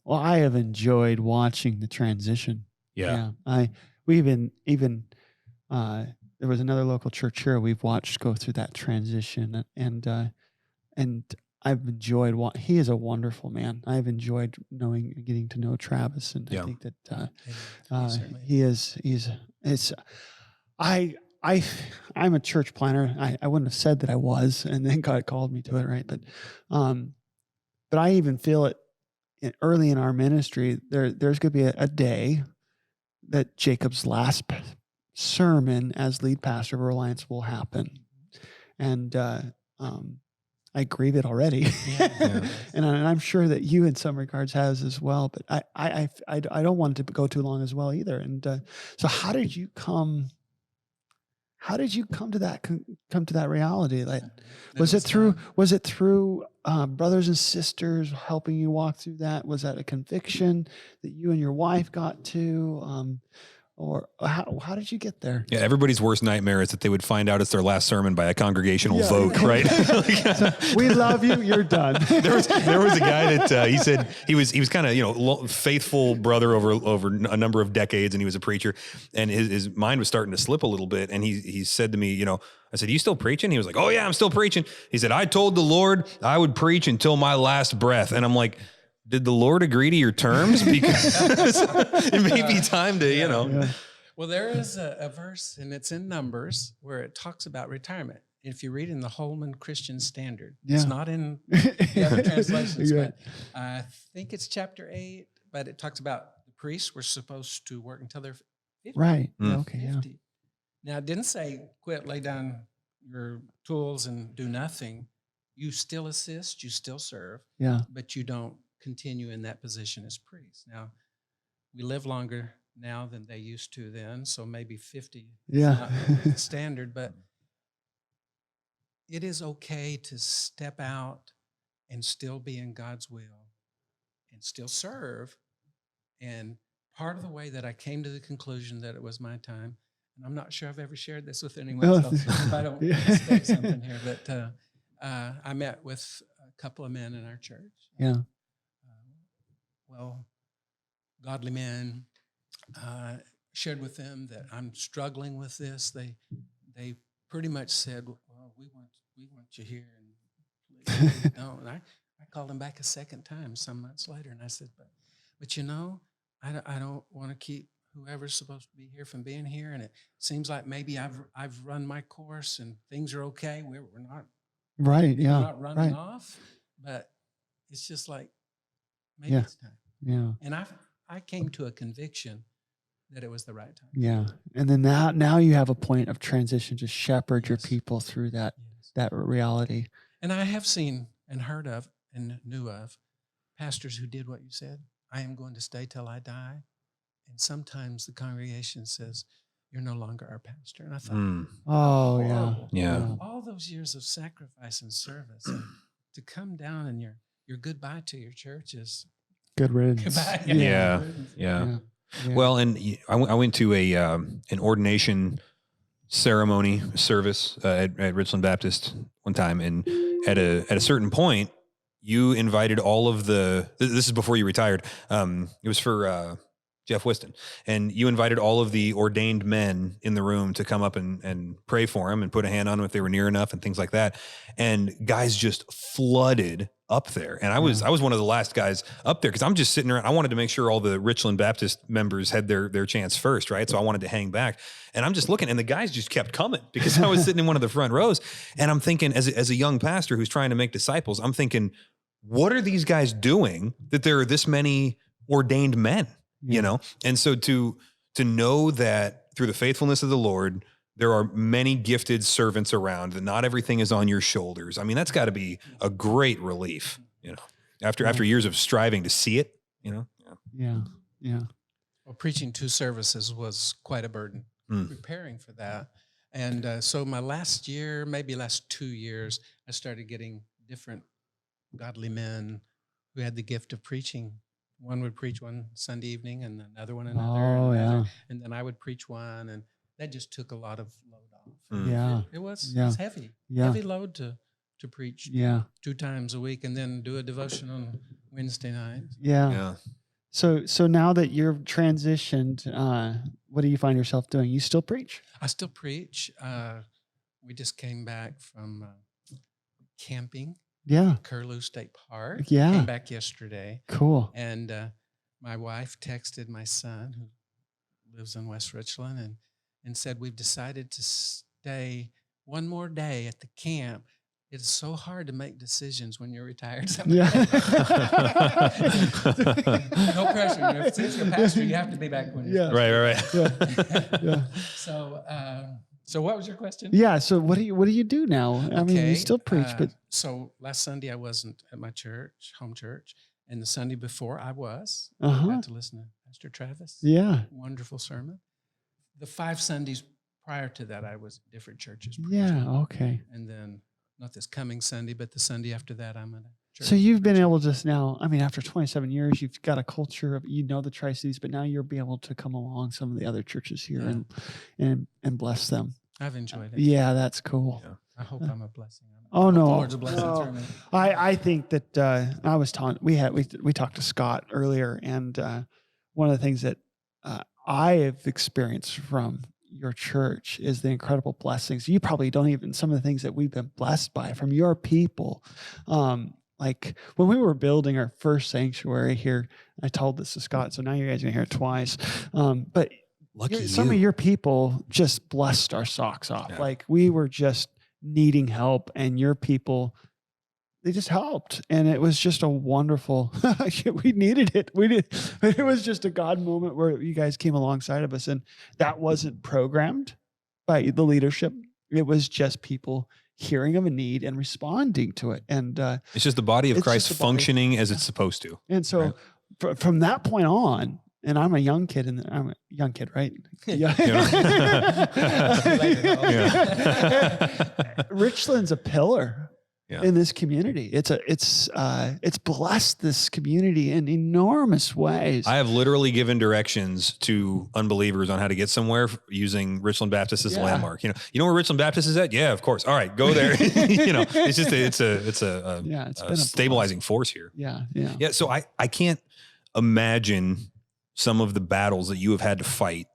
Well, I have enjoyed watching the transition. Yeah. We've been even there was another local church here we've watched go through that transition, and I've enjoyed he is a wonderful man. I've enjoyed getting to know Travis, and I think that I'm a church planner. I wouldn't have said that I was, and then God called me to it, right? But I even feel it early in our ministry. There's going to be a day that Jacob's last sermon as lead pastor of Reliance will happen, and I grieve it already, and I'm sure that you, in some regards, has as well. But I don't want it to go too long as well either. And so, how did you come to that reality? Like, was it through brothers and sisters helping you walk through that? Was that a conviction that you and your wife got to? Or how did you get there? Yeah, everybody's worst nightmare is that they would find out it's their last sermon by a congregational vote, right? We love you. You're done. There was a guy that he said he was kind of faithful brother over a number of decades, and he was a preacher, and his mind was starting to slip a little bit, and he said to me, I said, "Are you still preaching?" He was like, "Oh yeah, I'm still preaching." He said, "I told the Lord I would preach until my last breath," and I'm like, did the Lord agree to your terms? Because it may be time to, Yeah. Well, there is a verse, and it's in Numbers, where it talks about retirement. If you read in the Holman Christian Standard, it's not in the other translations, but I think it's chapter 8, but it talks about the priests were supposed to work until they're 50. Right. Okay. 50. Yeah. Now, it didn't say quit, lay down your tools and do nothing. You still assist, you still serve, but you don't continue in that position as priests. Now, we live longer now than they used to then, so maybe 50 is not the standard, but it is okay to step out and still be in God's will and still serve. And part of the way that I came to the conclusion that it was my time, and I'm not sure I've ever shared this with anyone else, if I don't mistake something here, but I met with a couple of men in our church. Yeah. Godly men, shared with them that I'm struggling with this. They pretty much said, "Well, we want you here." And no, and I called them back a second time some months later, and I said, "But I don't want to keep whoever's supposed to be here from being here. And it seems like maybe I've run my course and things are okay. We're not right. Yeah, we're not running off, but it's just like maybe it's time." Yeah. And I came to a conviction that it was the right time. Yeah. And then now you have a point of transition to shepherd your people through that reality. And I have seen and heard of and knew of pastors who did what you said. I am going to stay till I die. And sometimes the congregation says, "You're no longer our pastor." And I thought, all those years of sacrifice and service to come down and your goodbye to your church is good riddance. Yeah. Well, and I went to an ordination ceremony service at Richland Baptist one time, and at a certain point, you invited all of this is before you retired. It was for Jeff Whiston, and you invited all of the ordained men in the room to come up and pray for him and put a hand on him if they were near enough and things like that. And guys just flooded up there. And I was one of the last guys up there because I'm just sitting around. I wanted to make sure all the Richland Baptist members had their chance first, right? So I wanted to hang back. And I'm just looking, and the guys just kept coming because I was sitting in one of the front rows. And I'm thinking, as a young pastor who's trying to make disciples, I'm thinking, what are these guys doing that there are this many ordained men? You know? And so to know that through the faithfulness of the Lord, there are many gifted servants around, that not everything is on your shoulders. I mean, that's got to be a great relief, you know, after years of striving to see it, you know? Yeah. Well, preaching 2 services was quite a burden, preparing for that. And so my last year, maybe last 2 years, I started getting different godly men who had the gift of preaching. One would preach one Sunday evening, and another one another. And then I would preach one, and that just took a lot of load off. Yeah, it was heavy, heavy load to preach 2 times a week, and then do a devotion on Wednesday nights. Yeah. So now that you're transitioned, what do you find yourself doing? You still preach? I still preach. We just came back from camping. Yeah. Curlew State Park. Yeah. Came back yesterday. Cool. And my wife texted my son, who lives in West Richland, and said, we've decided to stay one more day at the camp. It is so hard to make decisions when you're retired. Yeah. No pressure. Since you're a pastor, you have to be back when you're Right. Yeah. So what was your question? Yeah. So what do you do now? I mean, you still preach, but so last Sunday I wasn't at my church, home church, and the Sunday before I was. I got to listen to Pastor Travis. Yeah. Wonderful sermon. The 5 Sundays prior to that, I was at different churches. Yeah. Okay. And then not this coming Sunday, but the Sunday after that, I'm at a church. So you've been able to now, I mean, after 27 years, you've got a culture of, the Tri-Cities, but now you're be able to come along some of the other churches here and bless them. I've enjoyed it. Yeah, that's cool. Yeah. I hope I'm a blessing. Oh no, the Lord's a blessing through me. I think that I was taught. We talked to Scott earlier, and one of the things that I have experienced from your church is the incredible blessings. You probably don't even, some of the things that we've been blessed by from your people. Like when we were building our first sanctuary here, I told this to Scott, so now you guys are gonna hear it twice. But some of your people just blessed our socks off. Yeah. Like we were just needing help, and your people, they just helped, and it was just a wonderful. We needed it. It was just a God moment where you guys came alongside of us, and that wasn't programmed by the leadership. It was just people hearing of a need and responding to it, and it's just the body of Christ functioning as it's supposed to. And so, from that point on. And I'm a young kid, right? Yeah. Richland's a pillar in this community. It's blessed this community in enormous ways. I have literally given directions to unbelievers on how to get somewhere using Richland Baptist as a landmark. You know where Richland Baptist is at? Yeah, of course. All right, go there. It's just it's a stabilizing force here. Yeah. So I can't imagine some of the battles that you have had to fight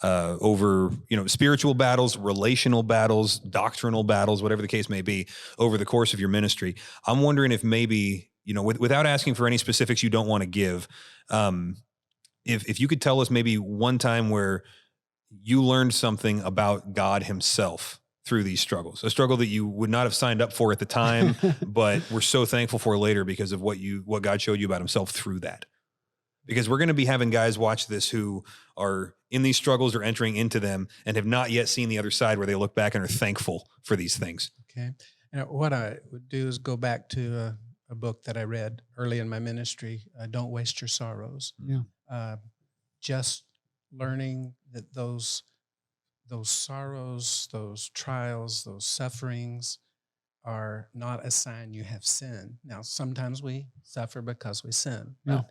over, spiritual battles, relational battles, doctrinal battles, whatever the case may be, over the course of your ministry. I'm wondering if maybe, without asking for any specifics you don't want to give, if you could tell us maybe one time where you learned something about God himself through these struggles, a struggle that you would not have signed up for at the time, but were so thankful for later because of what God showed you about himself through that. Because we're going to be having guys watch this who are in these struggles or entering into them and have not yet seen the other side where they look back and are thankful for these things. Okay. And what I would do is go back to a book that I read early in my ministry, Don't Waste Your Sorrows. Yeah. Just learning that those sorrows, those trials, those sufferings are not a sign you have sinned. Now, sometimes we suffer because we sin. Yeah.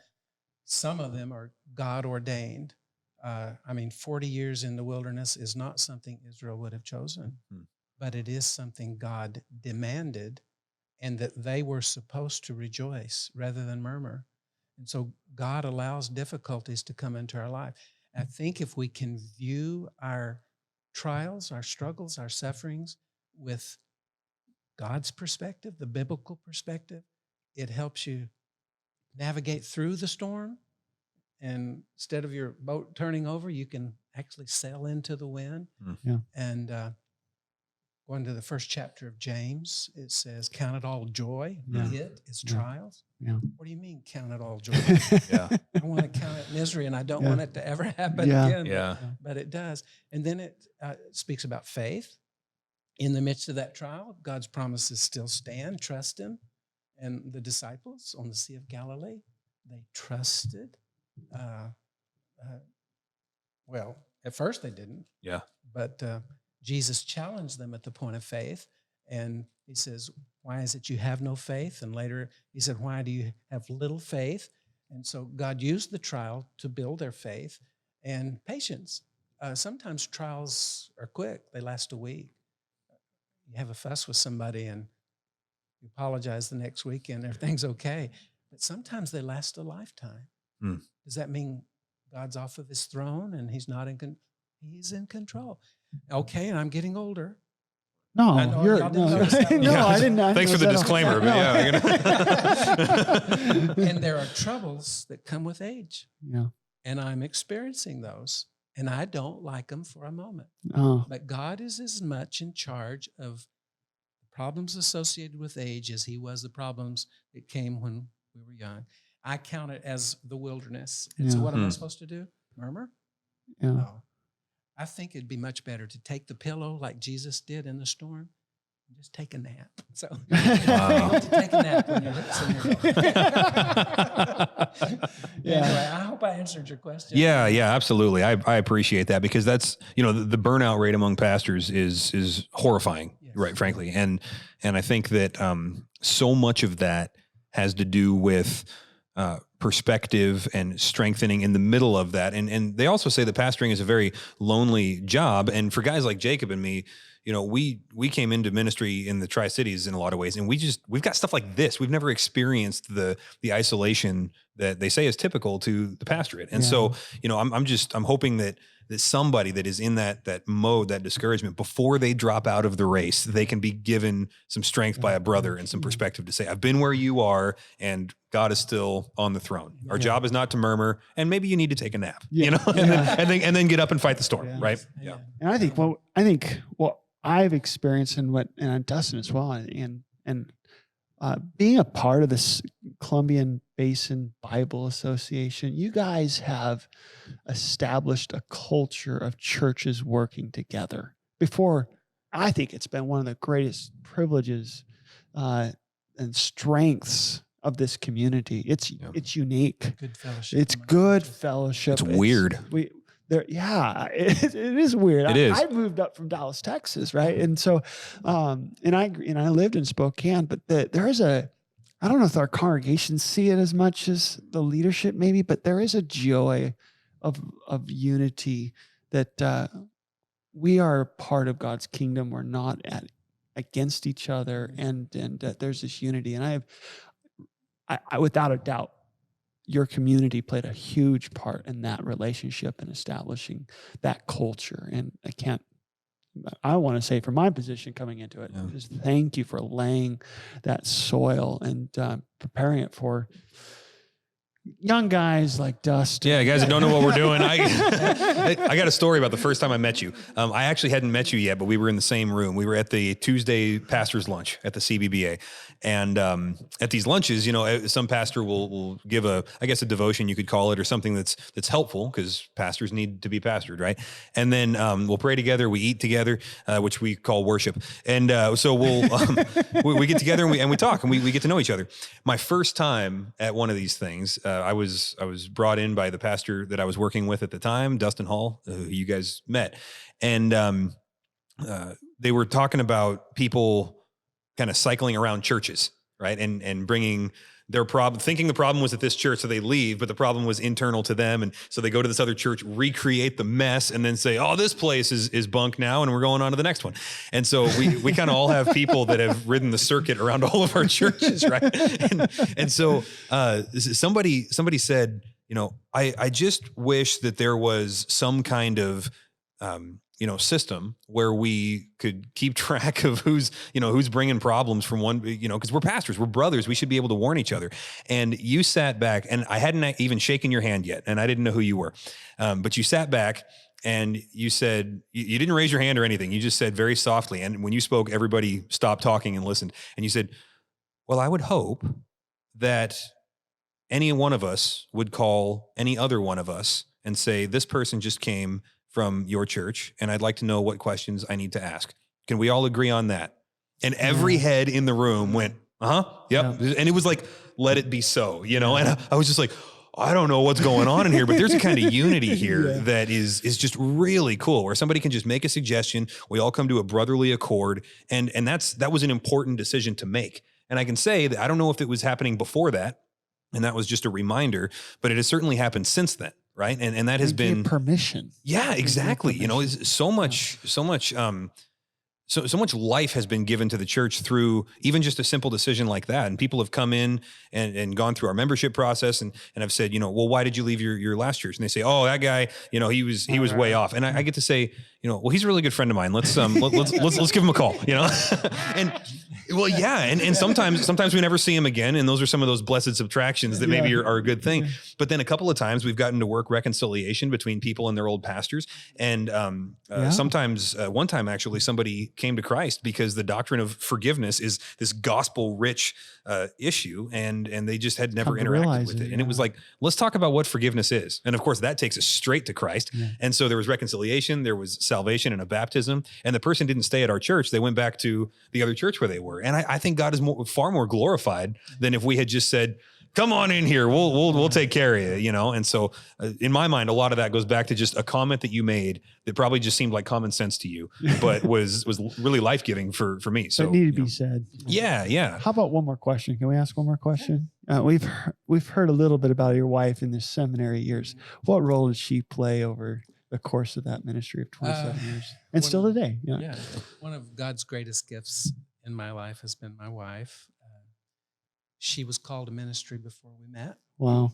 Some of them are God ordained. 40 years in the wilderness is not something Israel would have chosen, but it is something God demanded, and that they were supposed to rejoice rather than murmur. And so God allows difficulties to come into our life. I think if we can view our trials, our struggles, our sufferings with God's perspective, the biblical perspective, it helps you navigate through the storm. And instead of your boat turning over, you can actually sail into the wind. Yeah. And going to the first chapter of James, it says, count it all joy. It is trials. Yeah. What do you mean, count it all joy? Yeah. I want to count it misery, and I don't want it to ever happen again. Yeah. But it does. And then it speaks about faith. In the midst of that trial, God's promises still stand. Trust him. And the disciples on the Sea of Galilee, they trusted. Well, at first they didn't. Yeah. But Jesus challenged them at the point of faith. And he says, why is it you have no faith? And later he said, why do you have little faith? And so God used the trial to build their faith and patience. Sometimes trials are quick. They last a week. You have a fuss with somebody and you apologize the next week and everything's okay. But sometimes they last a lifetime. Does that mean God's off of his throne and he's not in control? He's in control. Okay, and I'm getting older. No, I know, you're y'all didn't notice that one. no, I didn't. Thanks for the disclaimer. But yeah. And there are troubles that come with age. Yeah. And I'm experiencing those. And I don't like them for a moment. But God is as much in charge of the problems associated with age as he was the problems that came when we were young. I count it as the wilderness. And so what am I supposed to do? Murmur? Yeah. No. I think it'd be much better to take the pillow like Jesus did in the storm and just take a nap. So you have to take a nap when you're Anyway, I hope I answered your question. Yeah, absolutely. I appreciate that because that's, the burnout rate among pastors is horrifying, right? Frankly. And I think that so much of that has to do with perspective and strengthening in the middle of that. And they also say that pastoring is a very lonely job. And for guys like Jacob and me, we came into ministry in the Tri-Cities in a lot of ways, and we've got stuff like this. We've never experienced the isolation that they say is typical to the pastorate. And so, I'm hoping that somebody that is in that mode, that discouragement, before they drop out of the race, they can be given some strength by a brother and some perspective to say, I've been where you are and God is still on the throne. Our job is not to murmur, and maybe you need to take a nap, and then get up and fight the storm. Right. Yeah. And I think what I've experienced and Dustin as well, and being a part of this Columbian Basin Bible Association, you guys have established a culture of churches working together. I think it's been one of the greatest privileges and strengths of this community. It's unique. Good fellowship. It's good fellowship. It's weird. It is weird. It is. I moved up from Dallas, Texas, right? And so, and I lived in Spokane, but there is I don't know if our congregations see it as much as the leadership maybe, but there is a joy of unity that we are part of God's kingdom. We're not against each other, and there's this unity. And I without a doubt, your community played a huge part in that relationship and establishing that culture. And I want to say from my position coming into it, just thank you for laying that soil and preparing it for young guys like Dustin. Yeah, guys that don't know what we're doing. I got a story about the first time I met you. I actually hadn't met you yet, but we were in the same room. We were at the Tuesday pastor's lunch at the CBBA. And at these lunches, some pastor will give a devotion, you could call it, or something that's helpful, because pastors need to be pastored, right? And then we'll pray together, we eat together, which we call worship. And so we get together and we talk and we get to know each other. My first time at one of these things, I was brought in by the pastor that I was working with at the time, Dustin Hall, who you guys met. And they were talking about people kind of cycling around churches, right? And bringing their problem, thinking the problem was at this church, so they leave, but the problem was internal to them. And so they go to this other church, recreate the mess, and then say, oh, this place is bunk now, and we're going on to the next one. And so we kind of all have people that have ridden the circuit around all of our churches, right? And so somebody said, I just wish that there was some kind of system where we could keep track of who's bringing problems from one, because we're pastors, we're brothers, we should be able to warn each other. And you sat back, and I hadn't even shaken your hand yet, and I didn't know who you were. But you sat back and you said, you didn't raise your hand or anything. You just said very softly. And when you spoke, everybody stopped talking and listened. And you said, well, I would hope that any one of us would call any other one of us and say, this person just came from your church, and I'd like to know what questions I need to ask. Can we all agree on that? And every head in the room went, yep. Yeah. And it was like, let it be so, And I was just like, I don't know what's going on in here, but there's a kind of unity here that is just really cool, where somebody can just make a suggestion. We all come to a brotherly accord. And that was an important decision to make. And I can say that I don't know if it was happening before that, and that was just a reminder, but it has certainly happened since then. Right. And that has been permission. Yeah, exactly. So much life has been given to the church through even just a simple decision like that. And people have come in and gone through our membership process and have said, well, why did you leave your last church? And they say, oh, that guy, he was way off. And I get to say, well, he's a really good friend of mine. Let's give him a call, and well, yeah. And sometimes we never see him again. And those are some of those blessed subtractions that maybe are a good thing. But then a couple of times we've gotten to work reconciliation between people and their old pastors. And sometimes, one time actually, somebody came to Christ because the doctrine of forgiveness is this gospel rich issue. And they just had never interacted with it. And it was like, let's talk about what forgiveness is. And of course that takes us straight to Christ. Yeah. And so there was reconciliation, there was salvation and a baptism. And the person didn't stay at our church. They went back to the other church where they were. And I think God is far more glorified than if we had just said, come on in here, we'll take care of you, And so in my mind, a lot of that goes back to just a comment that you made that probably just seemed like common sense to you, but was really life-giving for me. So it needed to be said. Yeah. How about one more question? Can we ask one more question? We've heard a little bit about your wife in the seminary years. What role did she play over the course of that ministry of 27 years and still today? Yeah. One of God's greatest gifts in my life has been my wife. She was called to ministry before we met. Wow.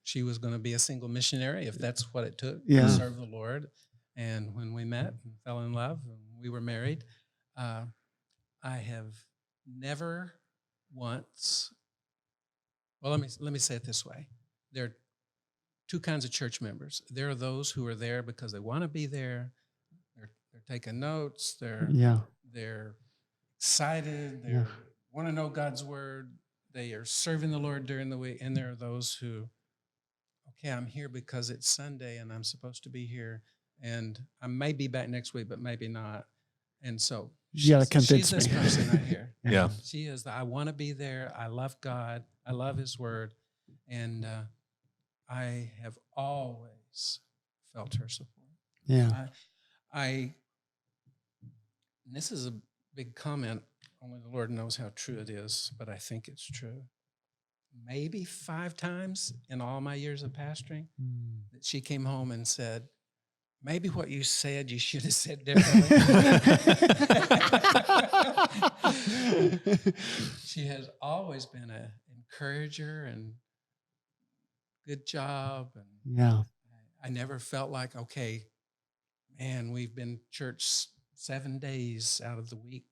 She was going to be a single missionary if that's what it took to serve the Lord. And when we met and fell in love and we were married, I have never once, well, let me say it this way. There are two kinds of church members. There are those who are there because they want to be there. They're taking notes. They're excited. They want to know God's word. They are serving the Lord during the week. And there are those who, okay, I'm here because it's Sunday and I'm supposed to be here. And I may be back next week, but maybe not. And so she's this person right here. Yeah. She is I want to be there. I love God. I love his word. And I have always felt her support. Yeah. And this is a big comment. Only the Lord knows how true it is, but I think it's true. Maybe 5 times in all my years of pastoring that she came home and said, maybe what you said, you should have said differently. She has always been an encourager and good job. And I never felt like, okay, man, we've been church 7 days out of the week.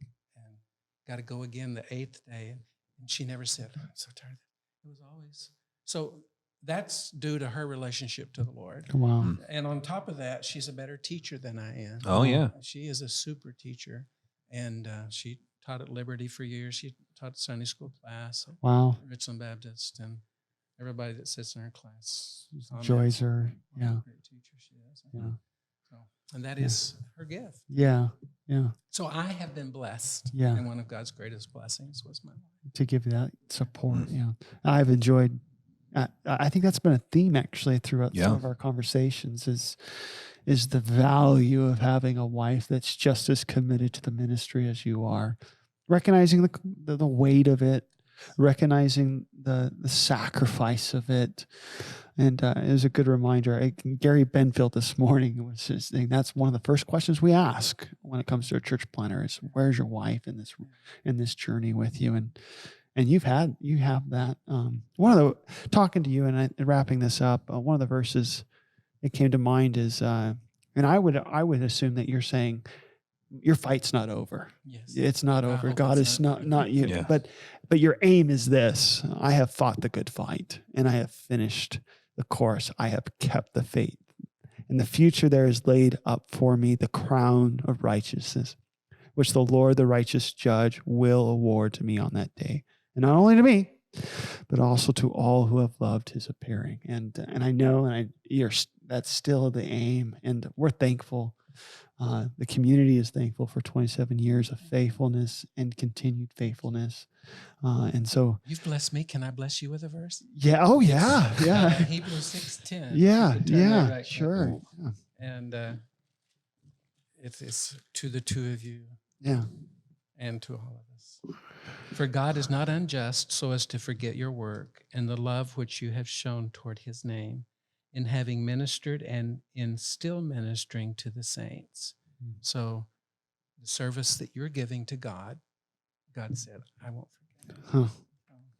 Got to go again the 8th day. And she never said, I'm so tired. It was always. So that's due to her relationship to the Lord. Wow. And on top of that, she's a better teacher than I am. Oh, yeah. She is a super teacher. And she taught at Liberty for years. She taught Sunday school class. Wow. Richland Baptist. And everybody that sits in her class enjoys her. Yeah. Great teacher she is. Yeah. And that is her gift. Yeah. So I have been blessed. Yeah. And one of God's greatest blessings was my life. To give you that support. Yeah. I've enjoyed, I think that's been a theme actually throughout some of our conversations is the value of having a wife that's just as committed to the ministry as you are. Recognizing the weight of it, recognizing the sacrifice of it. And it was a good reminder. Gary Benfield this morning was just saying that's one of the first questions we ask when it comes to a church planner is, where's your wife in this journey with you? And you have that. Talking to you and wrapping this up, one of the verses that came to mind is, and I would assume that you're saying your fight's not over. Yes. It's not over. God is not you. Yeah. But your aim is this: I have fought the good fight, and I have finished the course. I have kept the faith. In the future there is laid up for me the crown of righteousness, which the Lord, the righteous judge, will award to me on that day. And not only to me, but also to all who have loved his appearing. And I know, that's still the aim. And we're thankful. The community is thankful for 27 years of faithfulness and continued faithfulness. And so you've blessed me. Can I bless you with a verse? Yeah. Oh, yeah. Yeah. Hebrews 6:10. Yeah. Right Sure. Yeah. And it's to the two of you. Yeah. And to all of us. For God is not unjust so as to forget your work and the love which you have shown toward his name, in having ministered and in still ministering to the saints. So the service that you're giving to God, God said, I won't forget. Huh.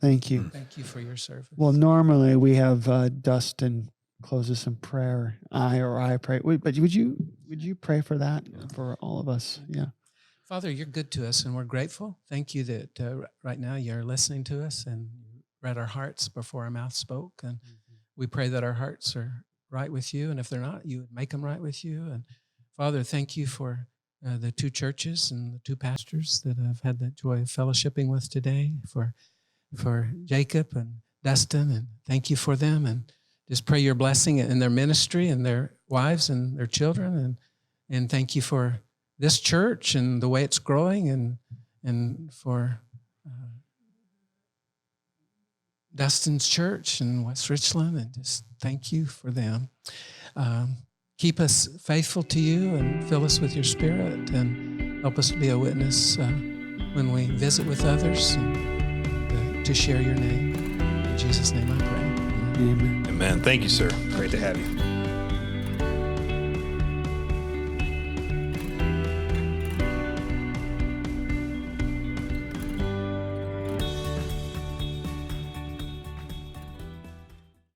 Thank you. Thank you for your service. Well, normally we have Dustin close us in prayer. I pray. But would you pray for that for all of us? Yeah. Father, you're good to us, and we're grateful. Thank you that right now you're listening to us and you read our hearts before our mouth spoke. And we pray that our hearts are right with you. And if they're not, you would make them right with you. And Father, thank you for the two churches and the two pastors that I've had the joy of fellowshipping with today, for Jacob and Dustin. And thank you for them. And just pray your blessing in their ministry and their wives and their children. And thank you for this church and the way it's growing, and for Dustin's church in West Richland, and just thank you for them. Keep us faithful to you and fill us with your spirit, and help us to be a witness when we visit with others, and to share your name. In Jesus' name I pray. Amen. Amen. Thank you, sir. Great to have you.